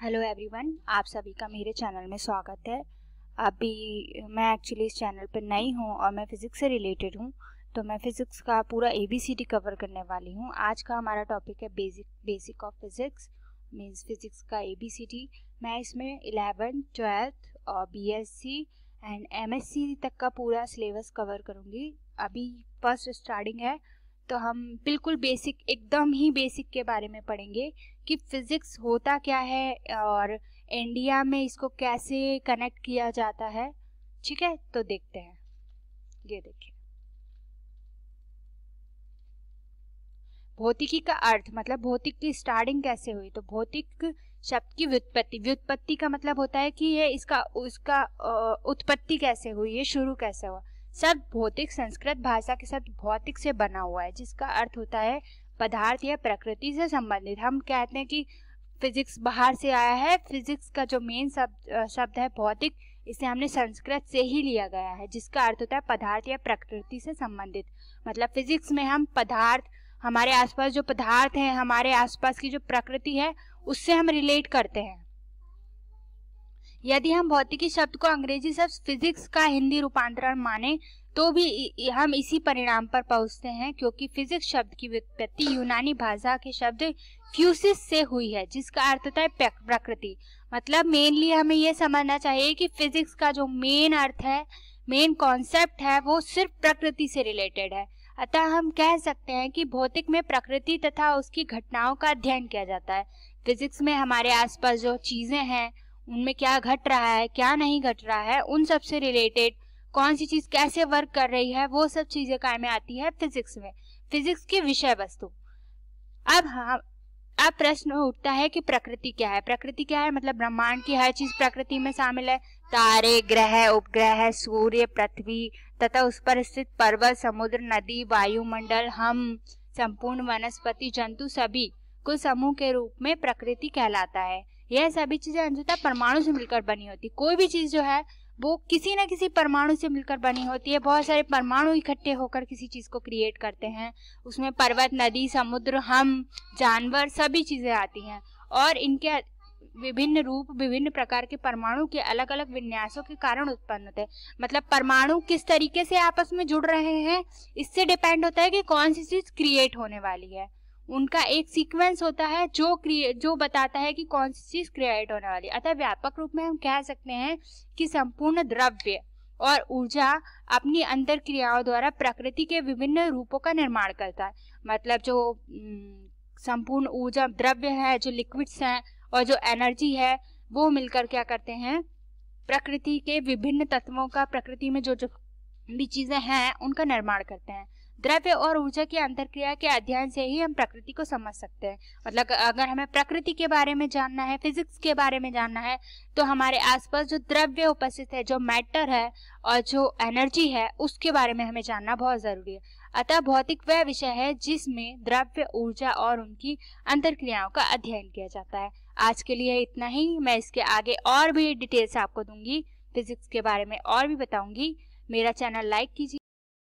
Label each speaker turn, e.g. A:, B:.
A: Hello everyone, आप सभी का मेरे चैनल में स्वागत है। अभी मैं एक्चुअली इस चैनल पर नई हूँ और मैं फ़िज़िक्स से रिलेटेड हूँ, तो मैं फ़िज़िक्स का पूरा ABCD कवर करने वाली हूँ। आज का हमारा टॉपिक है basic of physics, means physics का ABCD। मैं इसमें 11th, 12th और BSc एंड MSc तक का पूरा सिलेबस कवर करूँगी। अभी फर्स्ट स्टार्टिंग है तो हम बिल्कुल बेसिक, एकदम ही बेसिक के बारे में पढ़ेंगे कि फिज़िक्स होता क्या है और इंडिया में इसको कैसे कनेक्ट किया जाता है। ठीक है, तो देखते हैं। ये देखिए, भौतिकी का अर्थ मतलब भौतिक की स्टार्टिंग कैसे हुई। तो भौतिक शब्द की व्युत्पत्ति का मतलब होता है कि ये उसका उत्पत्ति कैसे हुई, ये शुरू कैसे हुआ। शब्द भौतिक संस्कृत भाषा के शब्द भौतिक से बना हुआ है, जिसका अर्थ होता है पदार्थ या प्रकृति से संबंधित। हम कहते हैं कि फिजिक्स बाहर से आया है। फिजिक्स का जो मेन शब्द है भौतिक, इसे हमने संस्कृत से ही लिया गया है, जिसका अर्थ होता है पदार्थ या प्रकृति से संबंधित। मतलब फिजिक्स में हम पदार्थ, हमारे आसपास जो पदार्थ हैं, हमारे आसपास की जो प्रकृति है, उससे हम रिलेट करते हैं। यदि हम भौतिकी शब्द को अंग्रेजी शब्द फिजिक्स का हिंदी रूपांतरण माने तो भी हम इसी परिणाम पर पहुंचते हैं, क्योंकि फिजिक्स शब्द की व्युत्पत्ति यूनानी भाषा के शब्द फ्यूसिस से हुई है, जिसका अर्थ होता है प्रकृति। मतलब मेनली हमें यह समझना चाहिए कि फिजिक्स का जो मेन अर्थ है, मेन कॉन्सेप्ट है, वो सिर्फ प्रकृति से रिलेटेड है। अतः हम कह सकते हैं कि भौतिक में प्रकृति तथा उसकी घटनाओं का अध्ययन किया जाता है। फिजिक्स में हमारे आसपास जो चीजें हैं, उनमें क्या घट रहा है, क्या नहीं घट रहा है, उन सब से रिलेटेड कौन सी चीज कैसे वर्क कर रही है, वो सब चीजें काम में आती है फिजिक्स में, फिजिक्स की विषय वस्तु। अब प्रश्न उठता है कि प्रकृति क्या है। प्रकृति क्या है मतलब ब्रह्मांड की हर चीज प्रकृति में शामिल है। तारे, ग्रह, उपग्रह, सूर्य, पृथ्वी तथा उस पर स्थित पर्वत, समुद्र, नदी, वायुमंडल, हम, संपूर्ण वनस्पति, जंतु, सभी कुल समूह के रूप में प्रकृति कहलाता है। यह सभी चीजें अंततः परमाणु से मिलकर बनी होती। कोई भी चीज जो है वो किसी न किसी परमाणु से मिलकर बनी होती है। बहुत सारे परमाणु इकट्ठे होकर किसी चीज को क्रिएट करते हैं। उसमें पर्वत, नदी, समुद्र, हम, जानवर, सभी चीजें आती हैं और इनके विभिन्न रूप, विभिन्न प्रकार के परमाणु के अलग अलग विन्यासों के कारण उत्पन्न होते हैं। मतलब परमाणु किस तरीके से आपस में जुड़ रहे हैं, इससे डिपेंड होता है कि कौन सी चीज क्रिएट होने वाली है। उनका एक सीक्वेंस होता है जो बताता है कि कौन सी चीज क्रिएट होने वाली है। अतः व्यापक रूप में हम कह सकते हैं कि संपूर्ण द्रव्य और ऊर्जा अपनी अंतर क्रियाओं द्वारा प्रकृति के विभिन्न रूपों का निर्माण करता है। मतलब जो संपूर्ण ऊर्जा, द्रव्य है, जो लिक्विड्स हैं और जो एनर्जी है, वो मिलकर क्या करते हैं, प्रकृति के विभिन्न तत्वों का, प्रकृति में जो जो भी चीजें हैं उनका निर्माण करते हैं। द्रव्य और ऊर्जा की अंतरक्रिया के अध्ययन से ही हम प्रकृति को समझ सकते हैं। मतलब अगर हमें प्रकृति के बारे में जानना है, फिजिक्स के बारे में जानना है, तो हमारे आसपास जो द्रव्य उपस्थित है, जो मैटर है और जो एनर्जी है, उसके बारे में हमें जानना बहुत जरूरी है। अतः भौतिक वह विषय है जिसमें द्रव्य, ऊर्जा और उनकी अंतरक्रियाओं का अध्ययन किया जाता है। आज के लिए इतना ही। मैं इसके आगे और भी डिटेल्स आपको दूंगी, फिजिक्स के बारे में और भी बताऊंगी। मेरा चैनल लाइक कीजिए।